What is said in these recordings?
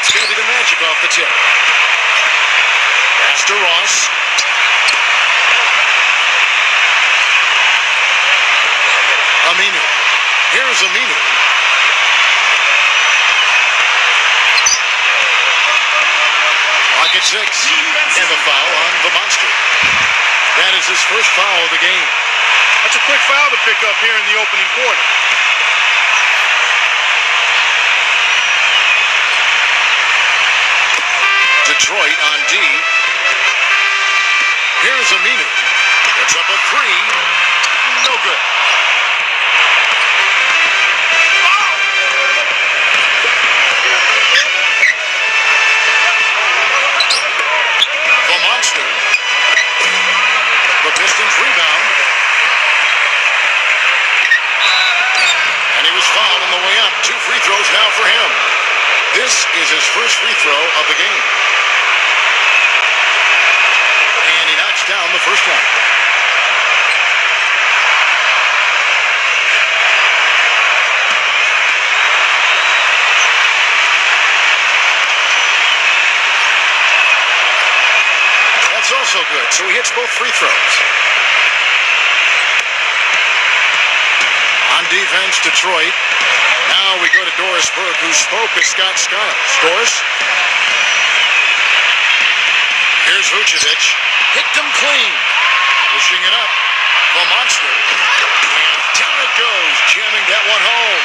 it's going to be the Magic off the tip. Pass to Ross. Aminu. Here's Aminu. Lock at 6. And the foul on the Monster. That is his first foul of the game. That's a quick foul to pick up here in the opening quarter. Detroit on D. Here's Aminu. It's up a 3. No good. The Monster. The Pistons rebound. And he was fouled on the way up. 2 free throws now for him. This is his first free throw of the game. And he knocks down the first one. That's also good. So he hits both free throws. On defense, Detroit. Now we go to Doris Burke, who spoke as Scott Skiles. Doris. Here's Vucevic. Hit them clean. Pushing it up. The Monster. And down it goes, jamming that one home.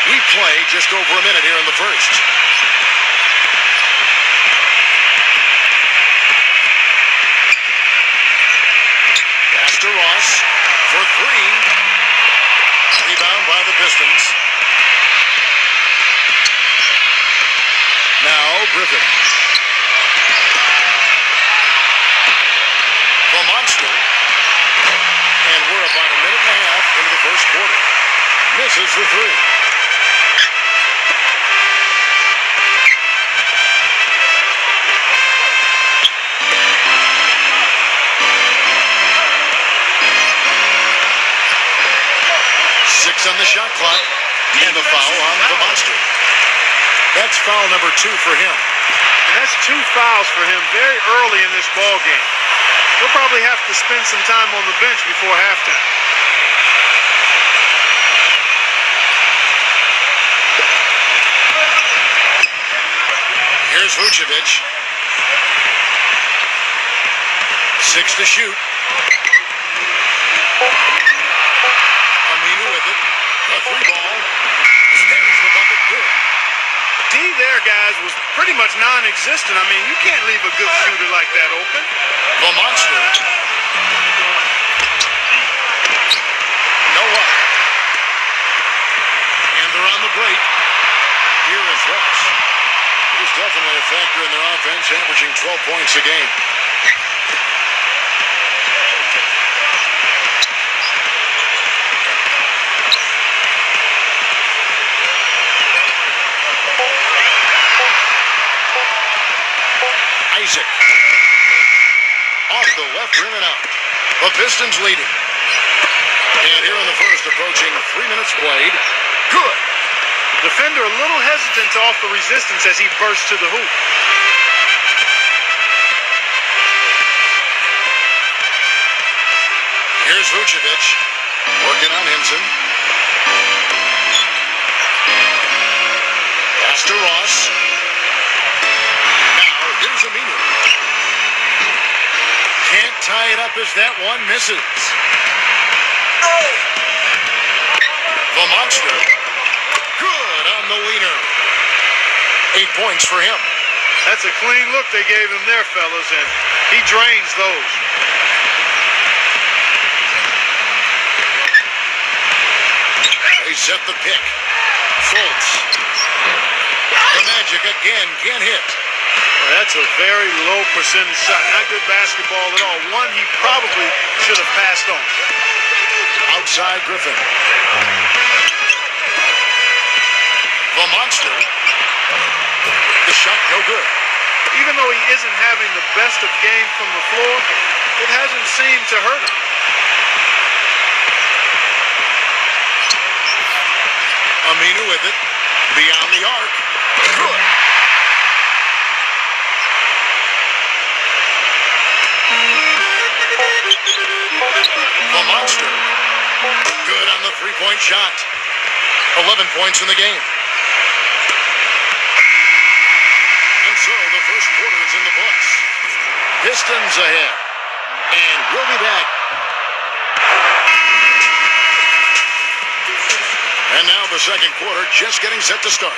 We play just over a minute here in the first. Pass to Ross for 3. Rebound by the Pistons. Now Griffin. The Monster. And we're about a minute and a half into the first quarter. Misses the 3. On the shot clock, and the foul on the Monster. That's foul number 2 for him. And that's 2 fouls for him very early in this ball game. He'll probably have to spend some time on the bench before halftime. Here's Vucevic. 6 to shoot. Aminu with it. A 3-ball. There's the bucket good. D there, guys, was pretty much non-existent. I mean, you can't leave a good shooter like that open. The Monster. No up. And they're on the break. Here is Ross. He's definitely a factor in their offense, averaging 12 points a game. Isaac. Off the left rim and out. The Pistons leading. And here in the first, approaching 3 minutes played. Good. The defender a little hesitant to offer resistance as he bursts to the hoop. Here's Vucevic. Working on Henson. Pass to Ross. Here's Aminu. Can't tie it up as that one misses. The Monster. Good on the leaner. 8 points for him. That's a clean look they gave him there, fellas, and he drains those. They set the pick. Fultz. The Magic again can't hit. That's a very low percentage shot. Not good basketball at all. One he probably should have passed on. Outside Griffin. The Monster. The shot no good. Even though he isn't having the best of games from the floor, it hasn't seemed to hurt him. Aminu with it. Beyond the arc. Good. The monster. Good on the three-point shot. 11 points in the game. And so the first quarter is in the books. Pistons ahead. And we'll be back. And now the second quarter just getting set to start.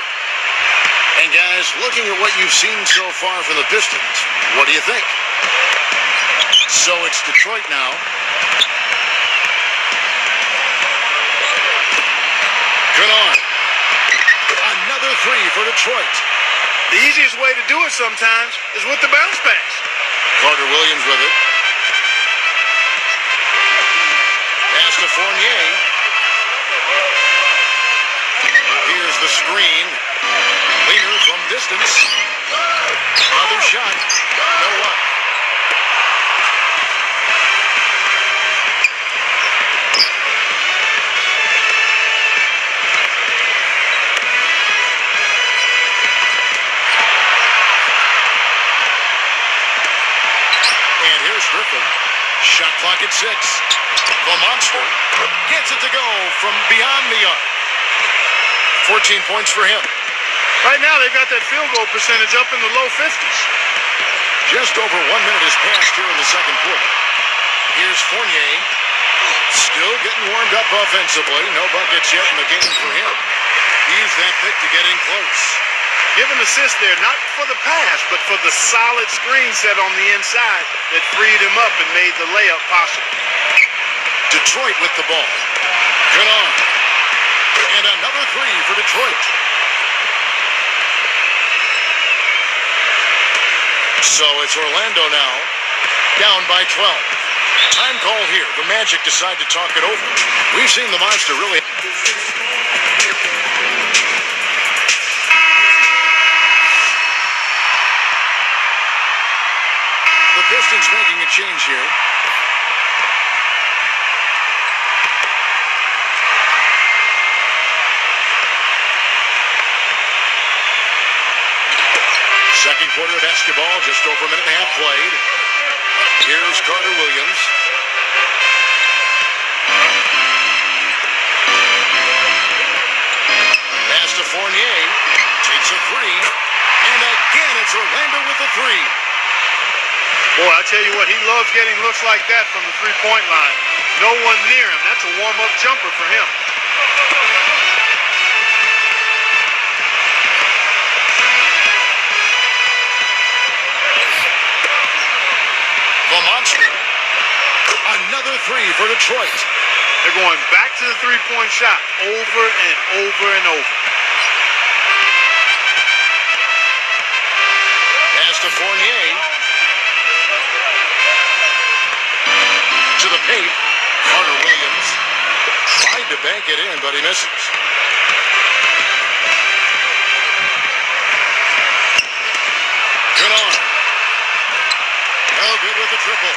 And guys, looking at what you've seen so far from the Pistons, what do you think? So it's Detroit now. Good on. Another three for Detroit. The easiest way to do it sometimes is with the bounce pass. Carter Williams with it. Pass to Fournier. Here's the screen. Leaner from distance. Another shot. No luck. And here's Griffin. Shot clock at 6. The monster gets it to go from beyond the arc. 14 points for him. Right now, they've got that field goal percentage up in the low 50s. Just over 1 minute has passed here in the second quarter. Here's Fournier. Still getting warmed up offensively. No buckets yet in the game for him. He's that thick to get in close. Give an assist there, not for the pass, but for the solid screen set on the inside that freed him up and made the layup possible. Detroit with the ball. Good on. And another three for Detroit. So it's Orlando now, down by 12. Time call here. The Magic decide to talk it over. We've seen the monster really... The Pistons making a change here. Second quarter of basketball, just over a minute and a half played. Here's Carter Williams. Pass to Fournier. Takes a three. And again, it's Orlando with the three. Boy, I tell you what, he loves getting looks like that from the three-point line. No one near him. That's a warm-up jumper for him. The monster. Another three for Detroit. They're going back to the three-point shot over and over and over. Pass to Fournier. To the paint. Carter Williams tried to bank it in, but he misses. Good on. No good with the triple.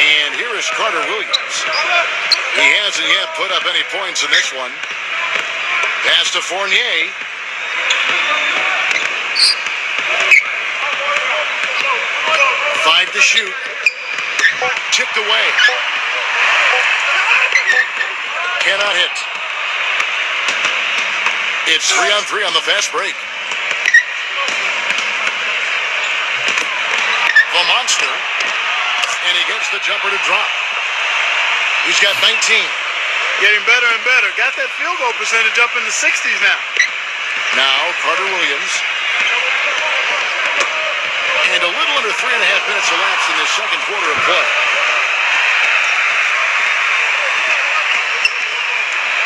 And here is Carter Williams. He hasn't yet put up any points in this one. Pass to Fournier. Five to shoot. Chipped away. Cannot hit. It's 3-on-3 on the fast break. The monster. And he gets the jumper to drop. He's got 19. Getting better and better. Got that field goal percentage up in the 60s now. Now, Carter Williams. And a little under 3.5 minutes elapsed in this second quarter of play.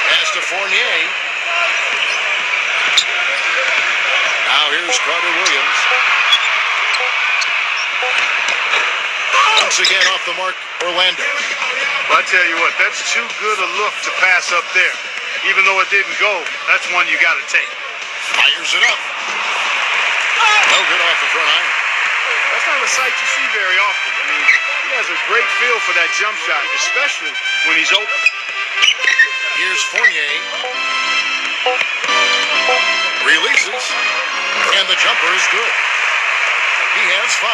Pass to Fournier. Now here's Carter Williams. Once again off the mark, Orlando. Well, I tell you what, that's too good a look to pass up there. Even though it didn't go, that's one you got to take. Fires it up. No good off the front iron. That's not a sight you see very often. I mean, he has a great feel for that jump shot, especially when he's open. Here's Fournier. Releases. And the jumper is good. He has 5.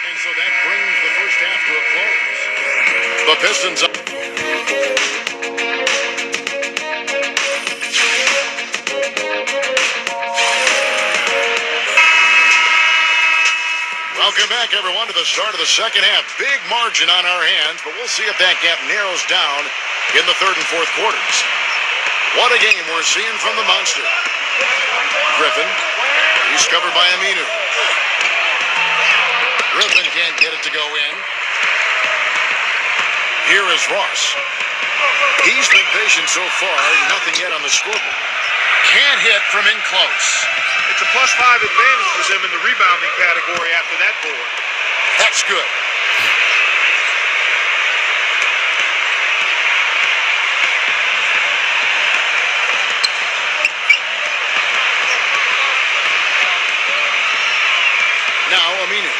And so that brings the first half to a close. The Pistons up. Welcome back, everyone, to the start of the second half. Big margin on our hands, but we'll see if that gap narrows down in the third and fourth quarters. What a game we're seeing from the monster. Griffin. He's covered by Aminu. Griffin can't get it to go in. Here is Ross. He's been patient so far. Nothing yet on the scoreboard. Can't hit from in close. It's a +5 advantage for them in the rebounding category after that board. That's good. Now Aminu.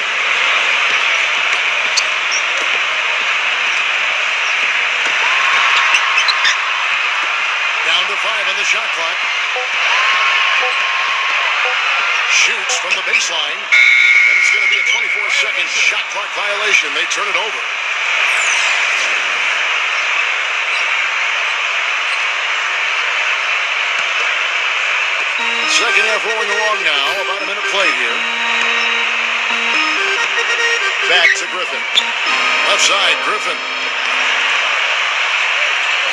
Down to 5 on the shot clock. Shoots from the baseline. And it's going to be a 24-second shot clock violation. They turn it over. Second half rolling along now. About a minute played here. Back to Griffin. Left side, Griffin.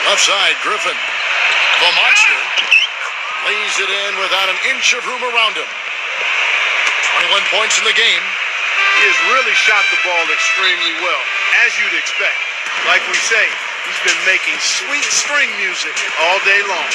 Left side, Griffin. The monster lays it in without an inch of room around him. 21 points in the game. He has really shot the ball extremely well, as you'd expect. Like we say, he's been making sweet string music all day long.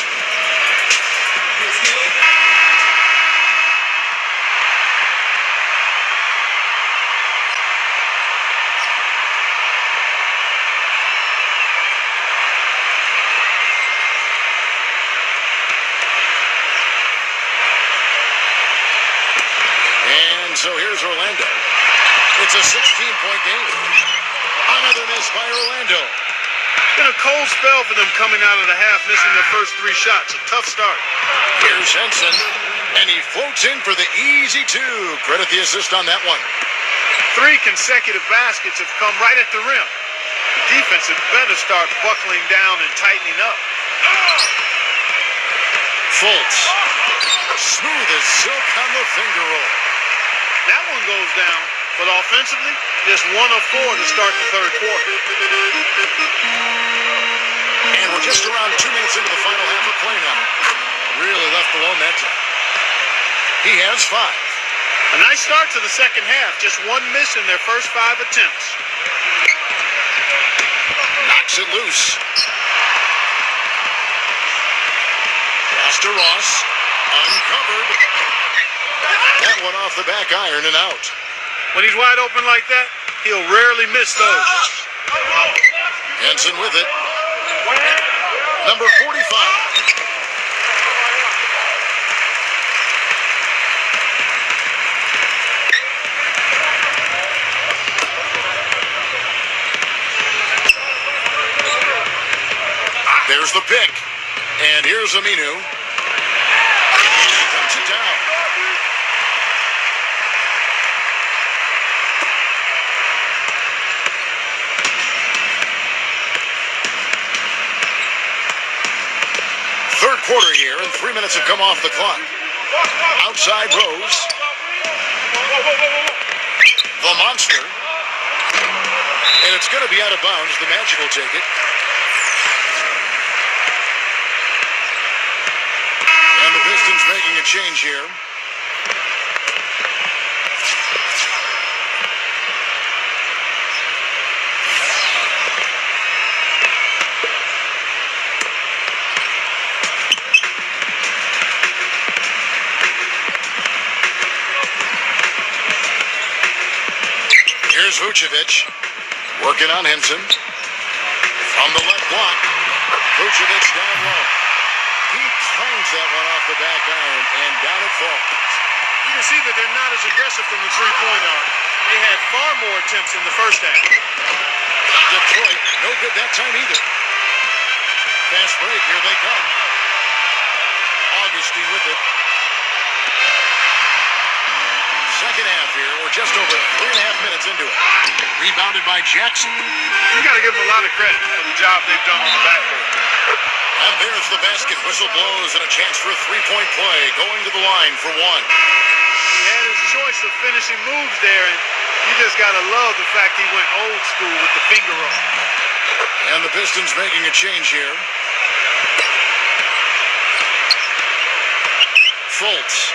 So here's Orlando. It's a 16-point game. Another miss by Orlando. It's been a cold spell for them coming out of the half, missing their first 3 shots. A tough start. Here's Henson, and he floats in for the easy 2. Credit the assist on that one. 3 consecutive baskets have come right at the rim. The defense had better start buckling down and tightening up. Fultz. Smooth as silk on the finger roll. That one goes down, but offensively, just 1 of 4 to start the third quarter. And we're just around 2 minutes into the final half of play now. Really left alone that time. He has 5. A nice start to the second half, just 1 miss in their first 5 attempts. Knocks it loose. Pass to Ross. Uncovered. That one off the back iron and out. When he's wide open like that, he'll rarely miss those. Henson with it. Number 45. There's the pick. And here's Aminu. He dumps it down. Third quarter here, and 3 minutes have come off the clock. Outside Rose. The monster. And it's going to be out of bounds. The Magic will take it. And the Pistons making a change here. Here's Vucevic working on Henson. From the left block, Vucevic down low. He clangs that one off the back iron, and down it falls. You can see that they're not as aggressive from the three-point arc. They had far more attempts in the first half. Detroit, no good that time either. Fast break, here they come. Augustine with it. Second half here, we're just over 3.5 minutes into it. Rebounded by Jackson. You got to give them a lot of credit for the job they've done on the backcourt. And there's the basket. Whistle blows and a chance for a three-point play. Going to the line for one. He had his choice of finishing moves there, and you just got to love the fact he went old school with the finger roll. And the Pistons making a change here. Fultz.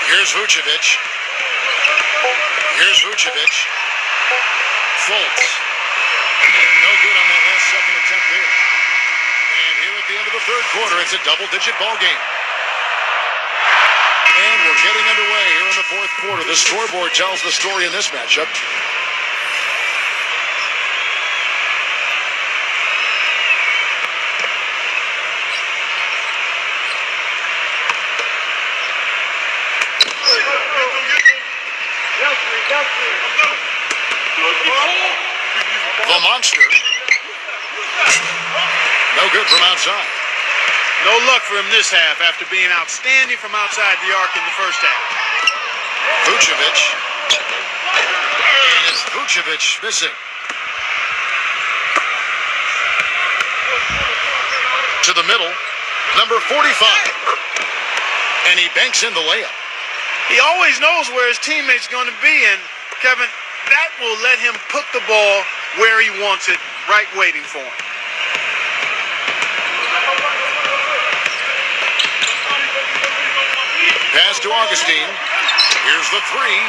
Here's Vucevic. Here's Vucevic. Fultz. No good on that last second attempt there. And here at the end of the third quarter, it's a double-digit ball game. And we're getting underway here in the fourth quarter. The scoreboard tells the story in this matchup. The monster. No good from outside. No luck for him this half after being outstanding from outside the arc in the first half. Vucevic. And it's Vucevic missing. To the middle. Number 45. And he banks in the layup. He always knows where his teammate's going to be, and Kevin, that will let him put the ball where he wants it, right waiting for him. Pass to Augustine. Here's the three.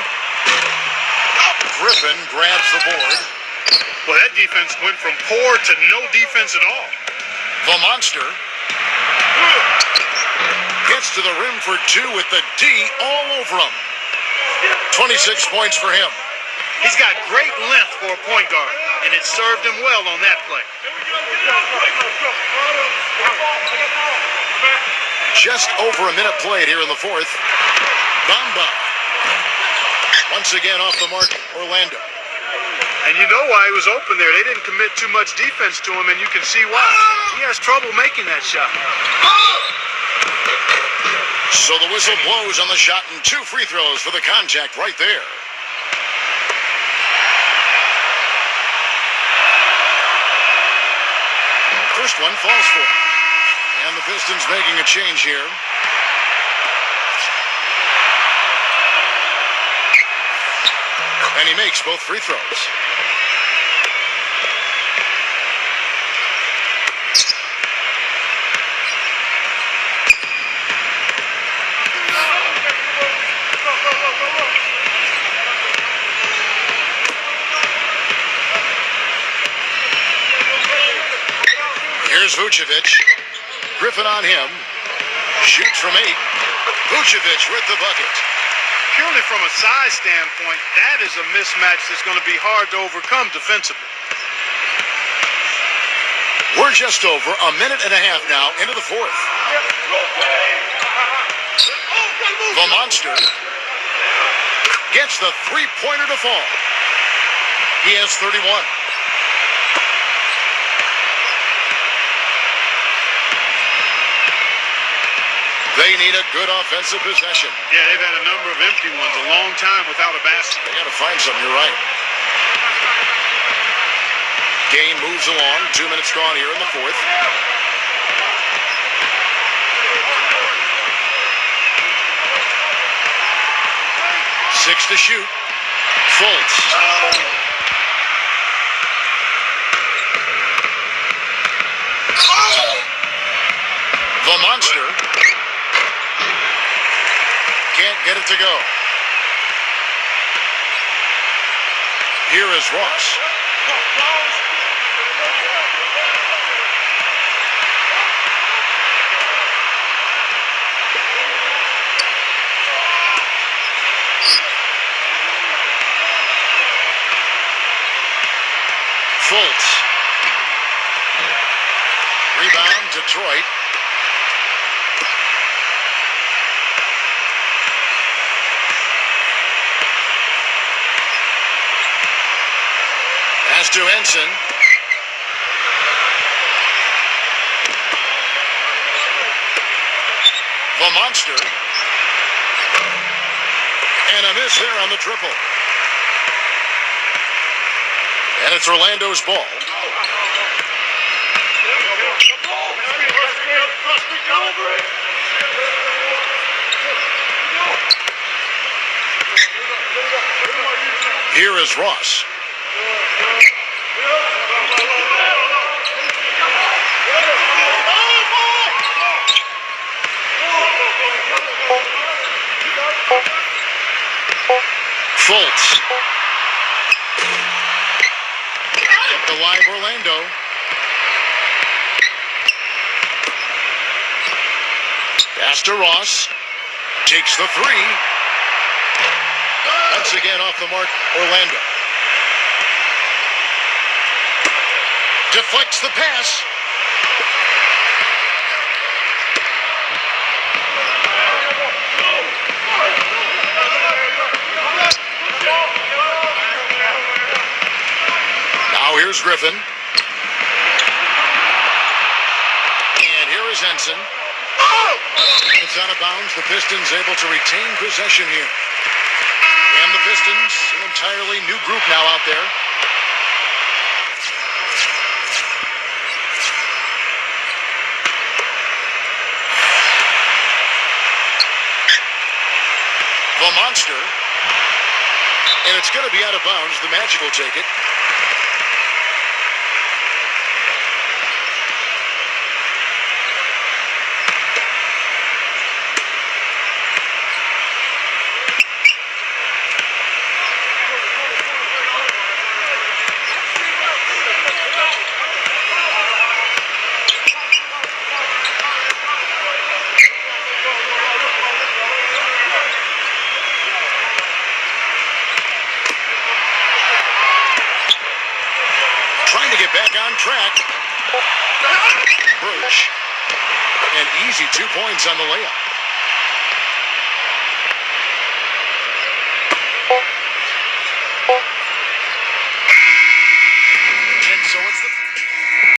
Griffin grabs the board. Well, that defense went from poor to no defense at all. The monster gets to the rim for two with the D all over him. 26 points for him. He's got great length for a point guard, and it served him well on that play. Just over a minute played here in the fourth. Bamba. Once again off the mark, Orlando. And you know why he was open there. They didn't commit too much defense to him, and you can see why. He has trouble making that shot. So the whistle blows on the shot, and 2 free throws for the contact right there. First one falls for him. And the Pistons making a change here. And he makes both free throws. Here's Vucevic. Griffin on him. Shoots from 8. Vucevic with the bucket. Purely from a size standpoint, that is a mismatch that's going to be hard to overcome defensively. We're just over a minute and a half now into the fourth. The monster gets the three-pointer to fall. He has 31. They need a good offensive possession. Yeah, they've had a number of empty ones, a long time without a basket. They got to find something, you're right. Game moves along. 2 minutes gone here in the fourth. Six to shoot. Fultz. The monster can't get it to go. Here is Ross. Fultz. Rebound, Detroit. Pass to Henson. The monster. And a miss there on the triple. And it's Orlando's ball. Here is Ross. Fultz. Kept alive Orlando. Pass to Ross. Takes the three. Once again off the mark, Orlando. Deflects the pass. Now here's Griffin. And here is Henson. It's out of bounds. The Pistons able to retain possession here. And the Pistons, an entirely new group now out there. The monster. And it's going to be out of bounds. The Magic will take it. Trying to get back on track. Birch. And easy 2 points on the layup.